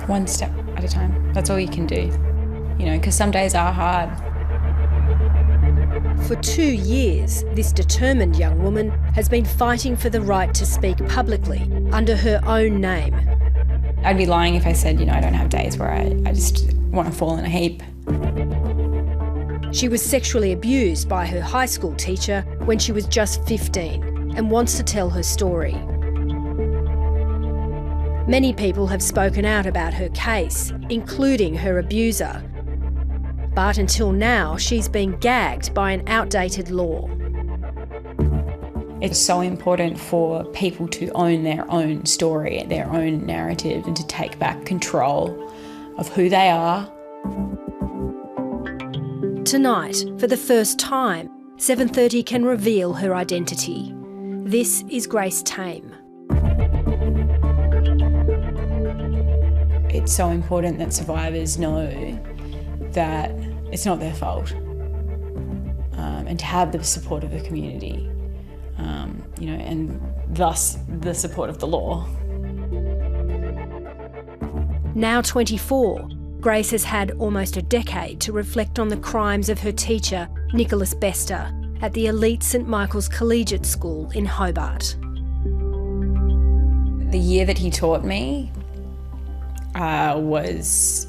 One step at a time. That's all you can do, because some days are hard. For 2 years, this determined young woman has been fighting for the right to speak publicly under her own name. I'd be lying if I said, I don't have days where I just want to fall in a heap. She was sexually abused by her high school teacher when she was just 15 and wants to tell her story. Many people have spoken out about her case, including her abuser. But until now, she's been gagged by an outdated law. It's so important for people to own their own story, their own narrative, and to take back control of who they are. Tonight, for the first time, 7:30 can reveal her identity. This is Grace Tame. It's so important that survivors know that it's not their fault, and to have the support of the community, and thus the support of the law. Now 24, Grace has had almost a decade to reflect on the crimes of her teacher, Nicholas Bester, at the elite St Michael's Collegiate School in Hobart. The year that he taught me was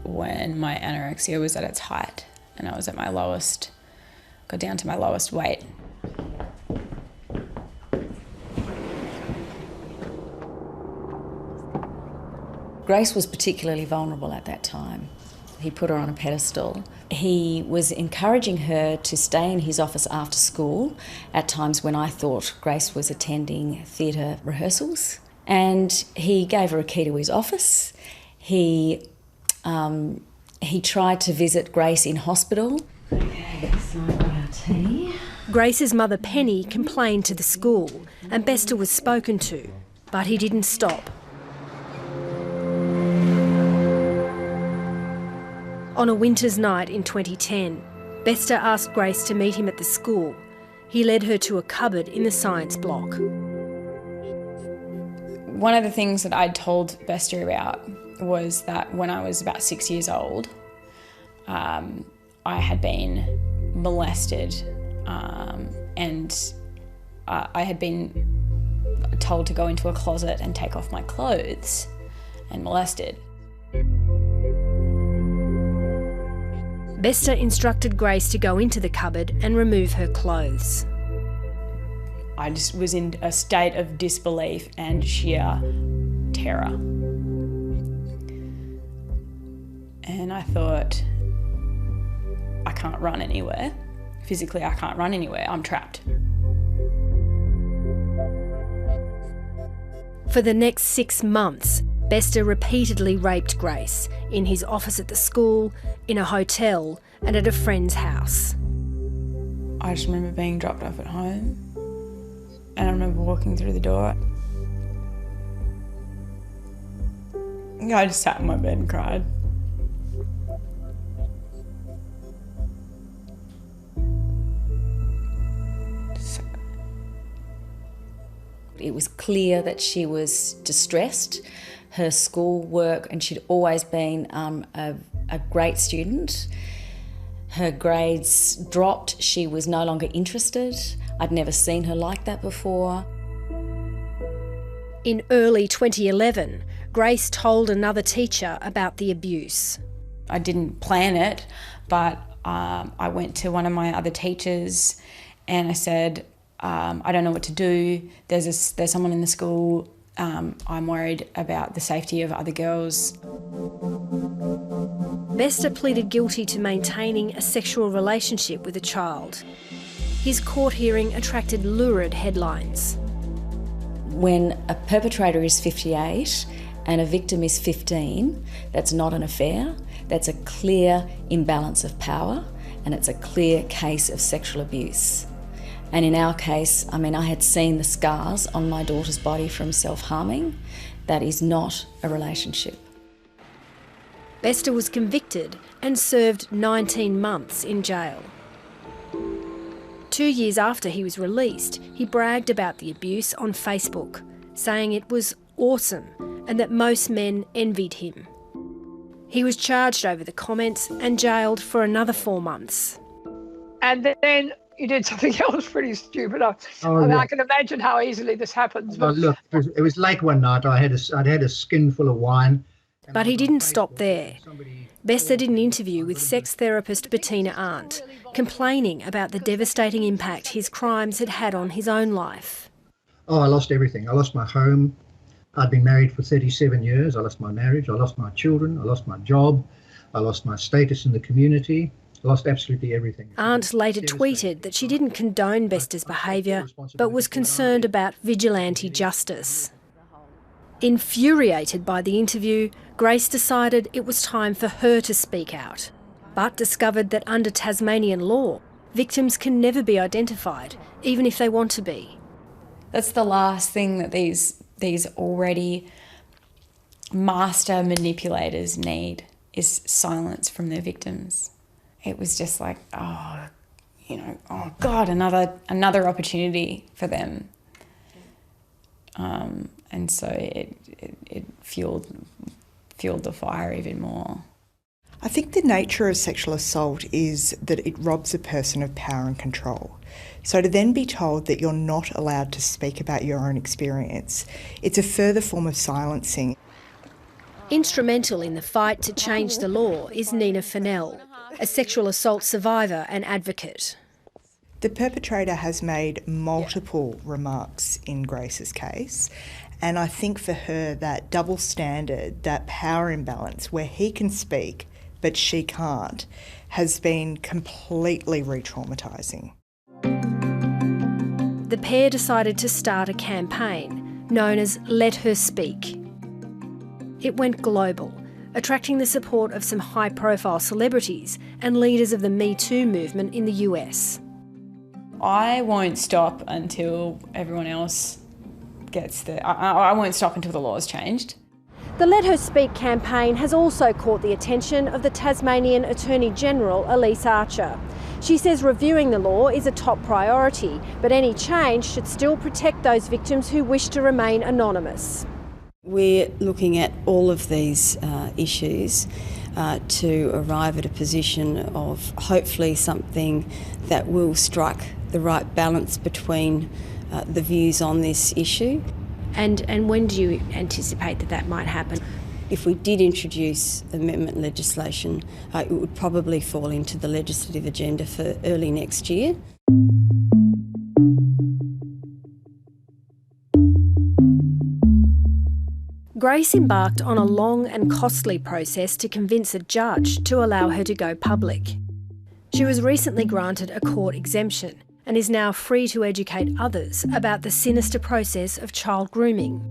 when my anorexia was at its height and I was at my lowest, got down to my lowest weight. Grace was particularly vulnerable at that time. He put her on a pedestal. He was encouraging her to stay in his office after school at times when I thought Grace was attending theatre rehearsals. And he gave her a key to his office. He tried to visit Grace in hospital. Okay, so I've got our tea. Grace's mother Penny complained to the school and Bester was spoken to, but he didn't stop. On a winter's night in 2010, Bester asked Grace to meet him at the school. He led her to a cupboard in the science block. One of the things that I'd told Bester about was that when I was about 6 years old, I had been molested, and I had been told to go into a closet and take off my clothes and molested. Bester instructed Grace to go into the cupboard and remove her clothes. I just was in a state of disbelief and sheer terror. And I thought, I can't run anywhere. Physically, I can't run anywhere. I'm trapped. For the next 6 months, Bester repeatedly raped Grace in his office at the school, in a hotel, and at a friend's house. I just remember being dropped off at home, and I remember walking through the door. I just sat in my bed and cried. It was clear that she was distressed. Her schoolwork, and she'd always been a great student. Her grades dropped. She was no longer interested. I'd never seen her like that before. In early 2011, Grace told another teacher about the abuse. I didn't plan it, but I went to one of my other teachers and I said, I don't know what to do. There's someone in the school. I'm worried about the safety of other girls. Bester pleaded guilty to maintaining a sexual relationship with a child. His court hearing attracted lurid headlines. When a perpetrator is 58 and a victim is 15, that's not an affair. That's a clear imbalance of power, and it's a clear case of sexual abuse. And in our case, I had seen the scars on my daughter's body from self-harming. That is not a relationship. Bester was convicted and served 19 months in jail. 2 years after he was released, he bragged about the abuse on Facebook, saying it was awesome and that most men envied him. He was charged over the comments and jailed for another 4 months. And then you did something else pretty stupid. I can imagine how easily this happens. But look, it was late one night. I'd had a skin full of wine. But he didn't stop there. Bester did an interview with sex therapist Bettina Arndt, complaining about the devastating impact his crimes had had on his own life. Oh, I lost everything. I lost my home. I'd been married for 37 years. I lost my marriage. I lost my children. I lost my job. I lost my status in the community. I lost absolutely everything. Arndt later tweeted that she didn't condone Bester's behaviour, but was concerned about vigilante justice. Infuriated by the interview, Grace decided it was time for her to speak out, but discovered that under Tasmanian law, victims can never be identified, even if they want to be. That's the last thing that these already master manipulators need, is silence from their victims. It was just like, oh God, another opportunity for them. And so it fueled the fire even more. I think the nature of sexual assault is that it robs a person of power and control. So to then be told that you're not allowed to speak about your own experience, it's a further form of silencing. Instrumental in the fight to change the law is Nina Fennell, a sexual assault survivor and advocate. The perpetrator has made multiple remarks in Grace's case, and I think for her that double standard, that power imbalance where he can speak but she can't, has been completely re-traumatising. The pair decided to start a campaign known as Let Her Speak. It went global, attracting the support of some high-profile celebrities and leaders of the Me Too movement in the US. I won't stop until everyone else gets I won't stop until the law is changed. The Let Her Speak campaign has also caught the attention of the Tasmanian Attorney-General, Elise Archer. She says reviewing the law is a top priority, but any change should still protect those victims who wish to remain anonymous. We're looking at all of these issues to arrive at a position of hopefully something that will strike the right balance between the views on this issue. And when do you anticipate that might happen? If we did introduce amendment legislation, it would probably fall into the legislative agenda for early next year. Grace embarked on a long and costly process to convince a judge to allow her to go public. She was recently granted a court exemption and is now free to educate others about the sinister process of child grooming.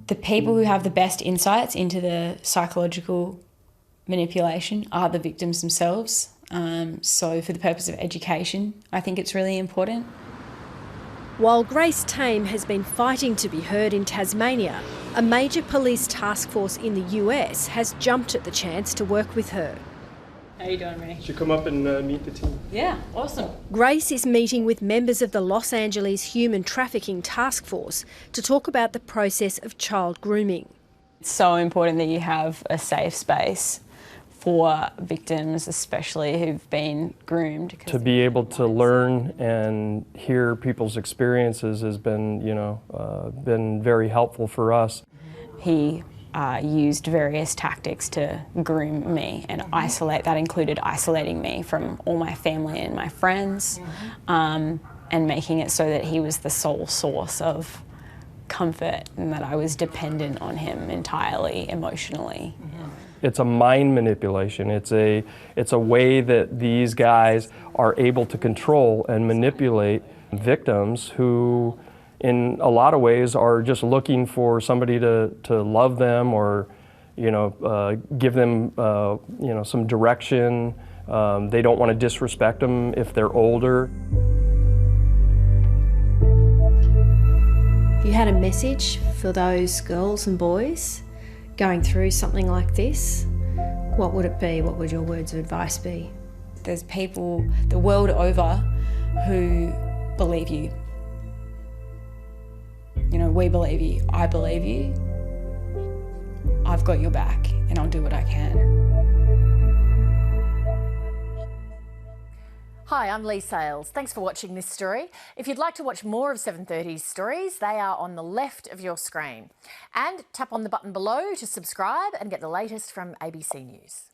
The people who have the best insights into the psychological manipulation are the victims themselves. So for the purpose of education, I think it's really important. While Grace Tame has been fighting to be heard in Tasmania, a major police task force in the US has jumped at the chance to work with her. How are you doing, Ray? Should come up and meet the team. Yeah, awesome. Grace is meeting with members of the Los Angeles Human Trafficking Task Force to talk about the process of child grooming. It's so important that you have a safe space for victims, especially who've been groomed. To be able to learn and hear people's experiences has been, been very helpful for us. He used various tactics to groom me and isolate. That included isolating me from all my family and my friends, and making it so that he was the sole source of comfort and that I was dependent on him entirely emotionally. It's a mind manipulation. It's a way that these guys are able to control and manipulate victims who, in a lot of ways, are just looking for somebody to love them or, give them, some direction. They don't want to disrespect them if they're older. You had a message for those girls and boys going through something like this? What would it be? What would your words of advice be? There's people the world over who believe you. We believe you, I believe you, I've got your back and I'll do what I can. Hi, I'm Lee Sales. Thanks for watching this story. If you'd like to watch more of 730's stories, they are on the left of your screen. And tap on the button below to subscribe and get the latest from ABC News.